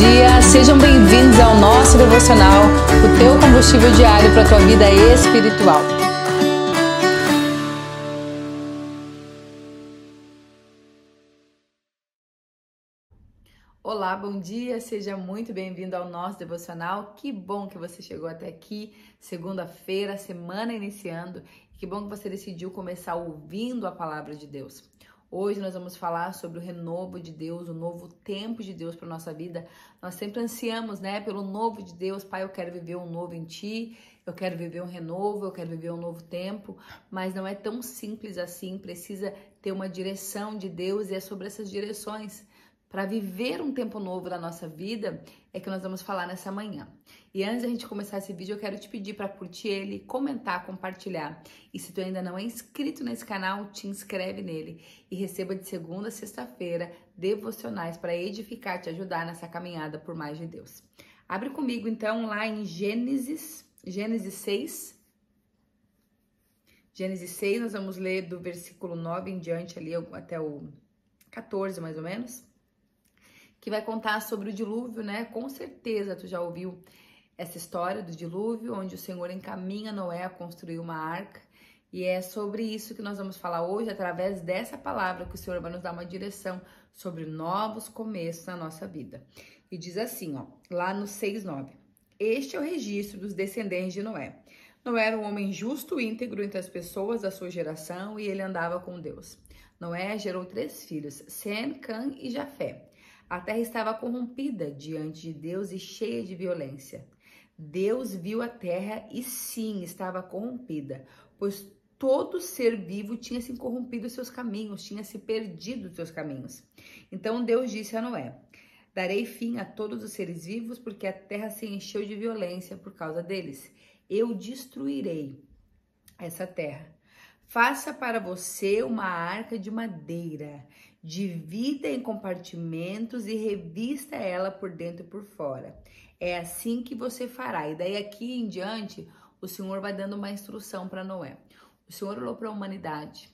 dia, sejam bem-vindos ao nosso devocional, o teu combustível diário para a tua vida espiritual. Olá, bom dia, seja muito bem-vindo ao nosso devocional. Que bom que você chegou até aqui, segunda-feira, semana iniciando. Que bom que você decidiu começar ouvindo a palavra de Deus. Hoje nós vamos falar sobre o renovo de Deus, o novo tempo de Deus para nossa vida. Nós sempre ansiamos, pelo novo de Deus. Pai, eu quero viver um novo em Ti, eu quero viver um renovo, eu quero viver um novo tempo. Mas não é tão simples assim, precisa ter uma direção de Deus e é sobre essas direções para viver um tempo novo na nossa vida é que nós vamos falar nessa manhã. E antes da gente começar esse vídeo, eu quero te pedir para curtir ele, comentar, compartilhar. E se tu ainda não é inscrito nesse canal, te inscreve nele e receba de segunda a sexta-feira devocionais para edificar, te ajudar nessa caminhada por mais de Deus. Abre comigo então lá em Gênesis 6. Gênesis 6, nós vamos ler do versículo 9 em diante ali até o 14 mais ou menos, que vai contar sobre o dilúvio, Com certeza tu já ouviu essa história do dilúvio, onde o Senhor encaminha Noé a construir uma arca. E é sobre isso que nós vamos falar hoje, através dessa palavra que o Senhor vai nos dar uma direção sobre novos começos na nossa vida. E diz assim, lá no 6:9. Este é o registro dos descendentes de Noé. Noé era um homem justo e íntegro entre as pessoas da sua geração e ele andava com Deus. Noé gerou 3 filhos, Sem, Cã e Jafé. A terra estava corrompida diante de Deus e cheia de violência. Deus viu a terra e sim, estava corrompida, pois todo ser vivo tinha se corrompido os seus caminhos, tinha se perdido os seus caminhos. Então Deus disse a Noé: darei fim a todos os seres vivos, porque a terra se encheu de violência por causa deles. Eu destruirei essa terra. Faça para você uma arca de madeira, divida em compartimentos e revista ela por dentro e por fora. É assim que você fará. E daí aqui em diante, o Senhor vai dando uma instrução para Noé. O Senhor olhou para a humanidade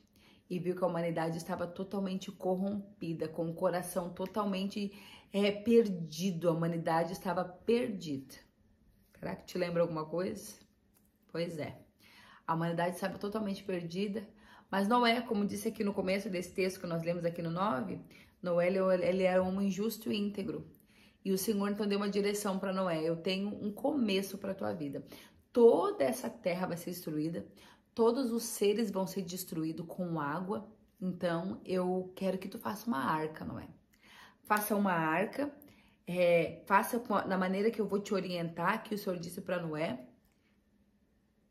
e viu que a humanidade estava totalmente corrompida, com o coração totalmente perdido. A humanidade estava perdida. Será que te lembra alguma coisa? Pois é. A humanidade estava totalmente perdida, mas Noé, como disse aqui no começo desse texto que nós lemos aqui no 9, Noé ele era um homem justo e íntegro. E o Senhor então deu uma direção para Noé: eu tenho um começo para a tua vida. Toda essa terra vai ser destruída, todos os seres vão ser destruídos com água. Então eu quero que tu faça uma arca, Noé. Faça uma arca, faça da maneira que eu vou te orientar, que o Senhor disse para Noé.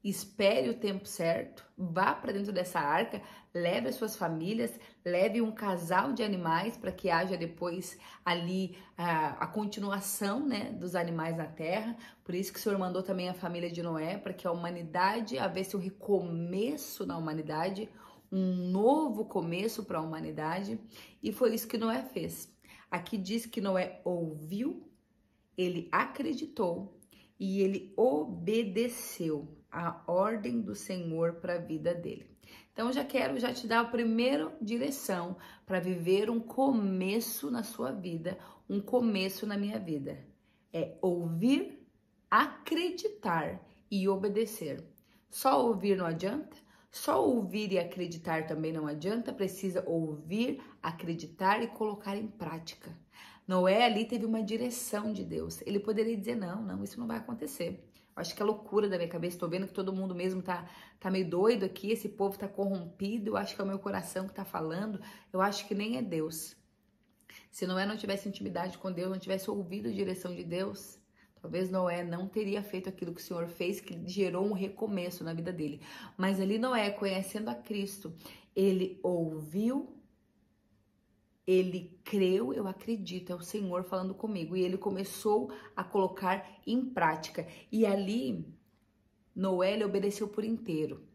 Espere o tempo certo, vá para dentro dessa arca, leve as suas famílias, leve um casal de animais para que haja depois ali a continuação, dos animais na terra. Por isso que o Senhor mandou também a família de Noé, para que a humanidade, houvesse um recomeço na humanidade, um novo começo para a humanidade. E foi isso que Noé fez. Aqui diz que Noé ouviu, ele acreditou e ele obedeceu a ordem do Senhor para a vida dele. Então já quero te dar a primeira direção para viver um começo na sua vida, um começo na minha vida. É ouvir, acreditar e obedecer. Só ouvir não adianta, só ouvir e acreditar também não adianta, precisa ouvir, acreditar e colocar em prática. Noé ali teve uma direção de Deus. Ele poderia dizer, não, isso não vai acontecer. Acho que é loucura da minha cabeça, tô vendo que todo mundo mesmo tá meio doido aqui, esse povo tá corrompido, eu acho que é o meu coração que tá falando, eu acho que nem é Deus. Se Noé não tivesse intimidade com Deus, não tivesse ouvido a direção de Deus, talvez Noé não teria feito aquilo que o Senhor fez, que gerou um recomeço na vida dele. Mas ali Noé, conhecendo a Cristo, ele ouviu, ele creu, eu acredito, é o Senhor falando comigo. E ele começou a colocar em prática. E ali, Noé, ele obedeceu por inteiro.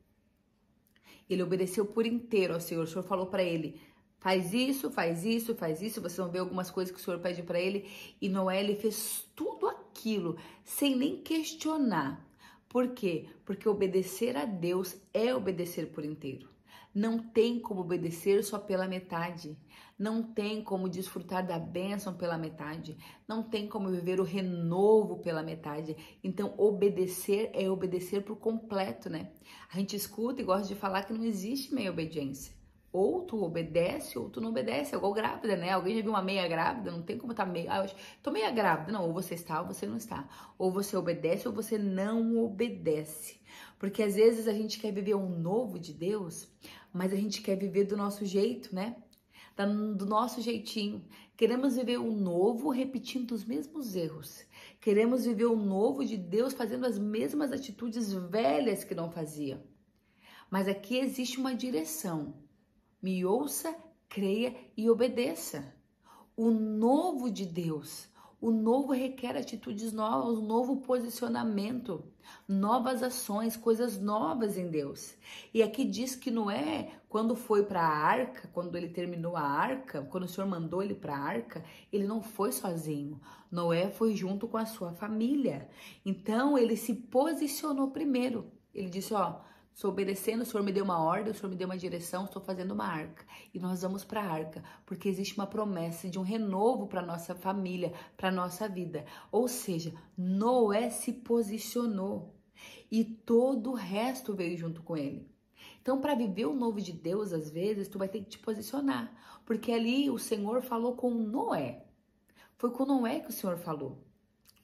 Ele obedeceu por inteiro ao Senhor. O Senhor falou para ele, faz isso, faz isso, faz isso. Vocês vão ver algumas coisas que o Senhor pede para ele. E Noé, ele fez tudo aquilo, sem nem questionar. Por quê? Porque obedecer a Deus é obedecer por inteiro. Não tem como obedecer só pela metade. Não tem como desfrutar da bênção pela metade. Não tem como viver o renovo pela metade. Então, obedecer é obedecer por completo, né? A gente escuta e gosta de falar que não existe meia obediência. Ou tu obedece ou tu não obedece. É igual grávida, né? Alguém já viu uma meia grávida? Não tem como estar meia... Ah, eu tô meia grávida. Não, ou você está ou você não está. Ou você obedece ou você não obedece. Porque às vezes a gente quer viver um novo de Deus, mas a gente quer viver do nosso jeito, né? Do nosso jeitinho. Queremos viver o novo repetindo os mesmos erros. Queremos viver o novo de Deus fazendo as mesmas atitudes velhas que não fazia. Mas aqui existe uma direção. Me ouça, creia e obedeça. O novo de Deus, o novo requer atitudes novas, um novo posicionamento, novas ações, coisas novas em Deus. E aqui diz que Noé, quando foi para a arca, quando ele terminou a arca, quando o Senhor mandou ele para a arca, ele não foi sozinho. Noé foi junto com a sua família. Então ele se posicionou primeiro. Ele disse, ó, estou obedecendo, o Senhor me deu uma ordem, o Senhor me deu uma direção, estou fazendo uma arca. E nós vamos para a arca, porque existe uma promessa de um renovo para nossa família, para nossa vida. Ou seja, Noé se posicionou e todo o resto veio junto com ele. Então, para viver o novo de Deus, às vezes, tu vai ter que te posicionar, porque ali o Senhor falou com Noé. Foi com Noé que o Senhor falou.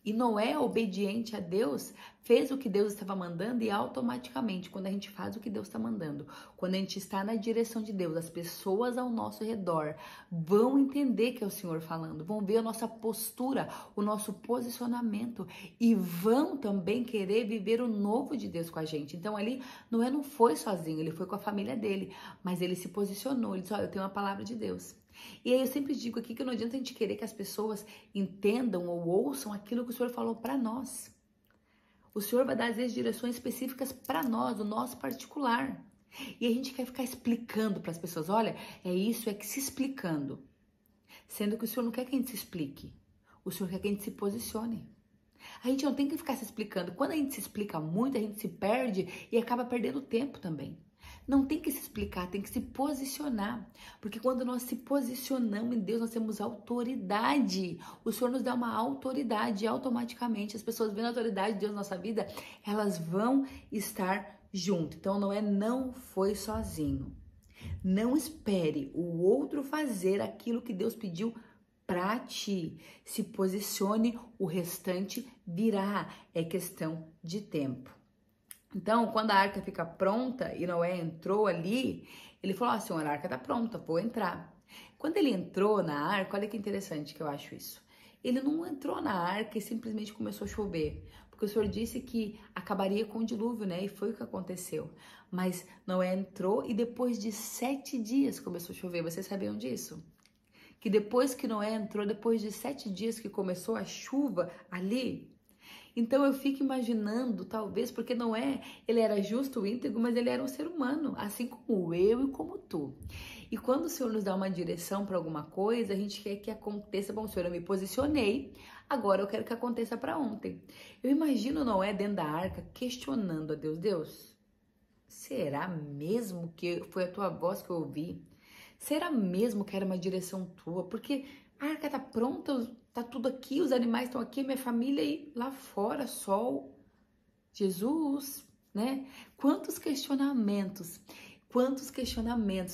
E Noé, obediente a Deus, fez o que Deus estava mandando e automaticamente, quando a gente faz o que Deus está mandando, quando a gente está na direção de Deus, as pessoas ao nosso redor vão entender que é o Senhor falando, vão ver a nossa postura, o nosso posicionamento e vão também querer viver o novo de Deus com a gente. Então ali, Noé não foi sozinho, ele foi com a família dele, mas ele se posicionou, ele disse, olha, eu tenho uma palavra de Deus. E aí eu sempre digo aqui que não adianta a gente querer que as pessoas entendam ou ouçam aquilo que o Senhor falou para nós. O Senhor vai dar, às vezes, direções específicas para nós, o nosso particular. E a gente quer ficar explicando para as pessoas, olha, é isso, é que se explicando. Sendo que o Senhor não quer que a gente se explique. O Senhor quer que a gente se posicione. A gente não tem que ficar se explicando. Quando a gente se explica muito, a gente se perde e acaba perdendo tempo também. Não tem que se explicar, tem que se posicionar. Porque quando nós se posicionamos em Deus, nós temos autoridade. O Senhor nos dá uma autoridade e automaticamente as pessoas vendo a autoridade de Deus na nossa vida, elas vão estar junto. Então Noé não foi sozinho. Não espere o outro fazer aquilo que Deus pediu para ti. Se posicione, o restante virá. É questão de tempo. Então, quando a arca fica pronta e Noé entrou ali, ele falou, ah, Senhor, a arca tá pronta, vou entrar. Quando ele entrou na arca, olha que interessante que eu acho isso. Ele não entrou na arca e simplesmente começou a chover, porque o Senhor disse que acabaria com o dilúvio, né? E foi o que aconteceu. Mas Noé entrou e depois de 7 dias começou a chover. Vocês sabiam disso? Que depois que Noé entrou, depois de 7 dias que começou a chuva ali, então eu fico imaginando, talvez, porque Noé, ele era justo, íntegro, mas ele era um ser humano, assim como eu e como tu. E quando o Senhor nos dá uma direção para alguma coisa, a gente quer que aconteça, bom, Senhor, eu me posicionei, agora eu quero que aconteça para ontem. Eu imagino Noé dentro da arca questionando a Deus, Deus, será mesmo que foi a tua voz que eu ouvi? Será mesmo que era uma direção tua? Porque a arca tá pronta, tá tudo aqui, os animais estão aqui, minha família e lá fora, sol, Jesus, né? Quantos questionamentos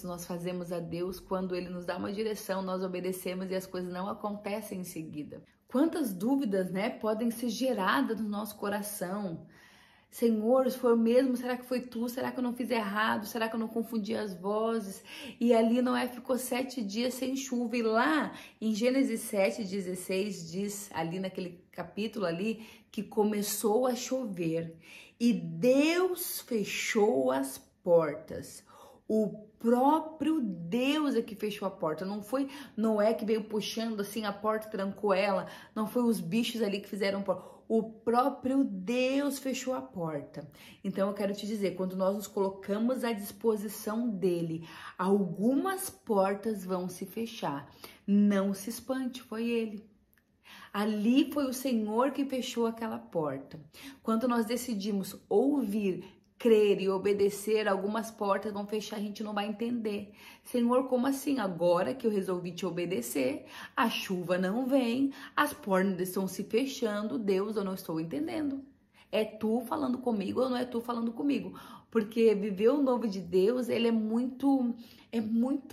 nós fazemos a Deus quando Ele nos dá uma direção, nós obedecemos e as coisas não acontecem em seguida. Quantas dúvidas, né, podem ser geradas no nosso coração. Senhor, se for mesmo, será que foi tu? Será que eu não fiz errado? Será que eu não confundi as vozes? E ali Noé ficou 7 dias sem chuva. E lá em Gênesis 7:16 diz, ali naquele capítulo ali, que começou a chover. E Deus fechou as portas. O próprio Deus é que fechou a porta. Não foi Noé que veio puxando assim a porta, trancou ela. Não foi os bichos ali que fizeram porta. O próprio Deus fechou a porta. Então eu quero te dizer, quando nós nos colocamos à disposição dele, algumas portas vão se fechar. Não se espante, foi ele. Ali foi o Senhor que fechou aquela porta. Quando nós decidimos ouvir, crer e obedecer, algumas portas vão fechar, a gente não vai entender. Senhor, como assim? Agora que eu resolvi te obedecer, a chuva não vem, as portas estão se fechando, Deus, eu não estou entendendo. É tu falando comigo ou não é tu falando comigo? Porque viver o novo de Deus, ele é muito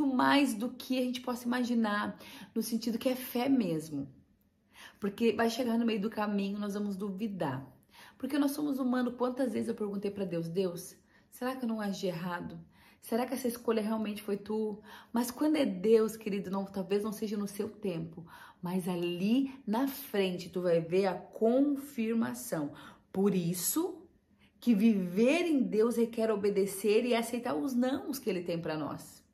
mais do que a gente possa imaginar, no sentido que é fé mesmo. Porque vai chegar no meio do caminho, nós vamos duvidar. Porque nós somos humanos. Quantas vezes eu perguntei para Deus, Deus, será que eu não agi errado? Será que essa escolha realmente foi tu? Mas quando é Deus, querido, não, talvez não seja no seu tempo, mas ali na frente tu vai ver a confirmação. Por isso que viver em Deus requer obedecer e aceitar os nãos que Ele tem para nós.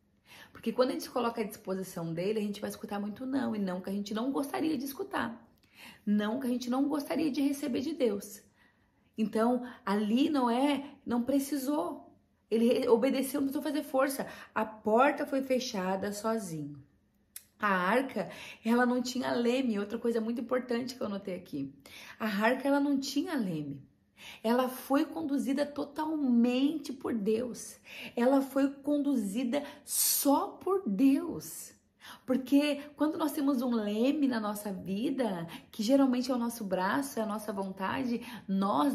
Porque quando a gente se coloca à disposição dele, a gente vai escutar muito não, e não que a gente não gostaria de escutar. Não que a gente não gostaria de receber de Deus. Então, ali não precisou. Ele obedeceu, não precisou fazer força. A porta foi fechada sozinho. A arca, ela não tinha leme. Outra coisa muito importante que eu notei aqui. A arca, ela não tinha leme. Ela foi conduzida totalmente por Deus. Ela foi conduzida só por Deus. Porque quando nós temos um leme na nossa vida, que geralmente é o nosso braço, é a nossa vontade, nós,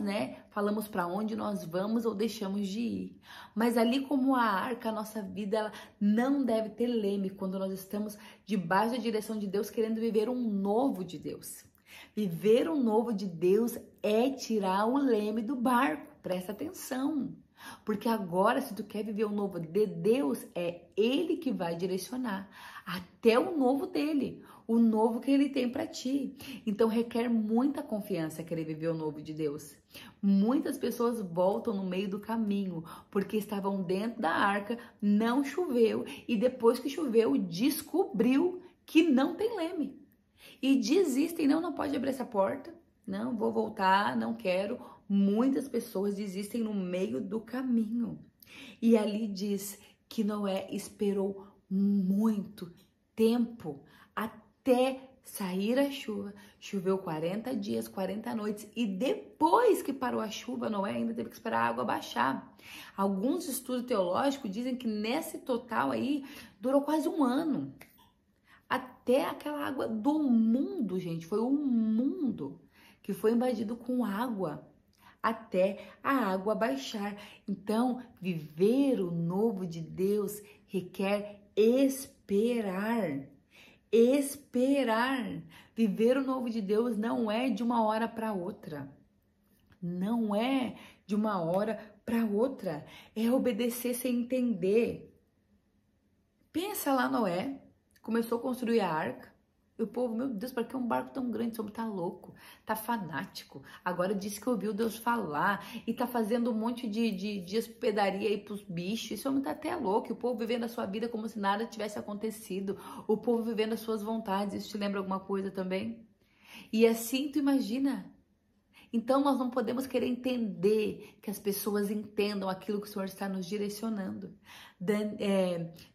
falamos para onde nós vamos ou deixamos de ir. Mas ali como a arca, a nossa vida, ela não deve ter leme quando nós estamos debaixo da direção de Deus, querendo viver um novo de Deus. Viver um novo de Deus é tirar o leme do barco. Presta atenção. Porque agora, se tu quer viver o novo de Deus, é Ele que vai direcionar até o novo dele, o novo que Ele tem para ti. Então requer muita confiança querer viver o novo de Deus. Muitas pessoas voltam no meio do caminho porque estavam dentro da arca, não choveu e depois que choveu descobriu que não tem leme. E desistem, não pode abrir essa porta, não vou voltar, não quero. Muitas pessoas desistem no meio do caminho. E ali diz que Noé esperou muito tempo até sair a chuva. Choveu 40 dias, 40 noites. E depois que parou a chuva, Noé ainda teve que esperar a água baixar. Alguns estudos teológicos dizem que nesse total aí durou quase um ano. Até aquela água do mundo, gente, foi um mundo que foi invadido com água até a água baixar. Então, viver o novo de Deus requer esperar. Esperar. Viver o novo de Deus não é de uma hora para outra. Não é de uma hora para outra. É obedecer sem entender. Pensa lá, Noé. Começou a construir a arca. E o povo, meu Deus, para que um barco tão grande? Esse homem tá louco, tá fanático. Agora disse que ouviu Deus falar e tá fazendo um monte de hospedaria aí pros bichos. Esse homem tá até louco. E o povo vivendo a sua vida como se nada tivesse acontecido. O povo vivendo as suas vontades. Isso te lembra alguma coisa também? E assim, tu imagina. Então, nós não podemos querer entender que as pessoas entendam aquilo que o Senhor está nos direcionando.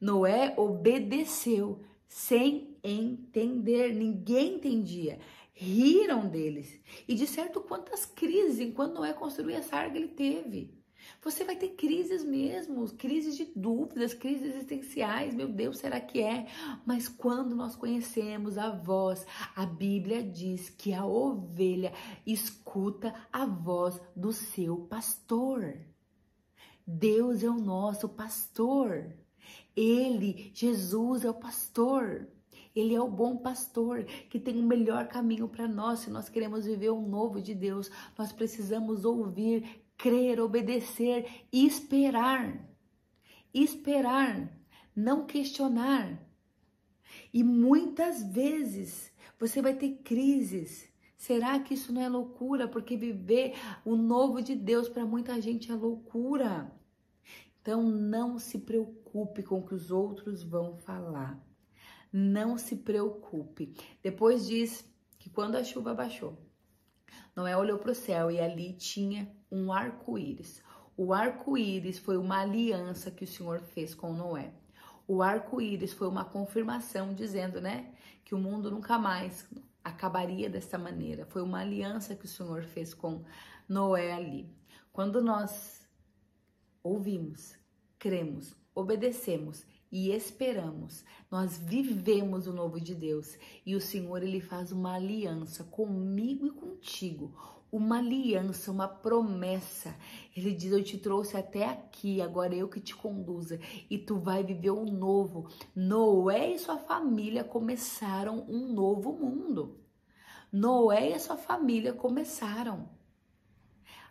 Noé obedeceu sem entender, ninguém entendia. Riram deles. E de certo, quantas crises, enquanto Noé construía essa arca, ele teve. Você vai ter crises mesmo, crises de dúvidas, crises existenciais. Meu Deus, será que é? Mas quando nós conhecemos a voz, a Bíblia diz que a ovelha escuta a voz do seu pastor. Deus é o nosso pastor. Ele, Jesus, é o pastor. Ele é o bom pastor que tem o melhor caminho para nós. Se nós queremos viver o novo de Deus, nós precisamos ouvir, crer, obedecer e esperar. Esperar, não questionar. E muitas vezes você vai ter crises. Será que isso não é loucura? Porque viver o novo de Deus para muita gente é loucura. Então não se preocupe com o que os outros vão falar. Não se preocupe. Depois diz que quando a chuva baixou, Noé olhou para o céu e ali tinha um arco-íris. O arco-íris foi uma aliança que o Senhor fez com Noé. O arco-íris foi uma confirmação dizendo, que o mundo nunca mais acabaria dessa maneira. Foi uma aliança que o Senhor fez com Noé ali. Quando nós ouvimos, cremos, obedecemos e esperamos. Nós vivemos o novo de Deus e o Senhor, Ele faz uma aliança comigo e contigo. Uma aliança, uma promessa. Ele diz, eu te trouxe até aqui, agora eu que te conduza e tu vai viver um novo. Noé e sua família começaram um novo mundo. Noé e a sua família começaram.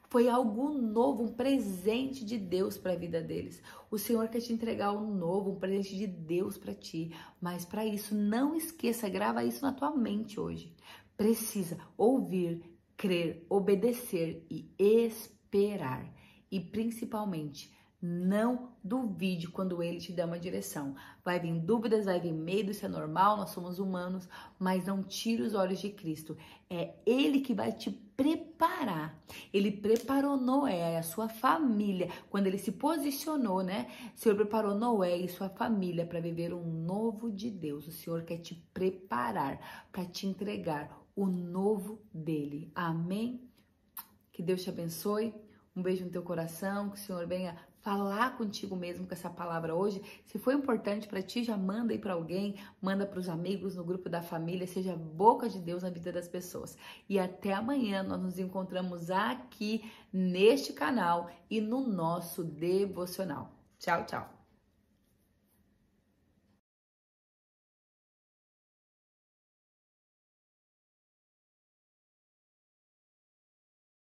Foi algo novo, um presente de Deus para a vida deles. O Senhor quer te entregar um novo, um presente de Deus para ti. Mas para isso, não esqueça, grava isso na tua mente hoje. Precisa ouvir, crer, obedecer e esperar. E principalmente, não duvide quando Ele te dá uma direção. Vai vir dúvidas, vai vir medo, isso é normal, nós somos humanos, mas não tire os olhos de Cristo. É Ele que vai te preparar. Ele preparou Noé e a sua família, quando Ele se posicionou, né? O Senhor preparou Noé e sua família para viver um novo de Deus. O Senhor quer te preparar para te entregar o novo dele. Amém? Que Deus te abençoe. Um beijo no teu coração, que o Senhor venha falar contigo mesmo com essa palavra hoje. Se foi importante para ti, já manda aí para alguém, manda para os amigos, no grupo da família, seja a boca de Deus na vida das pessoas. E até amanhã nós nos encontramos aqui neste canal e no nosso devocional. Tchau, tchau.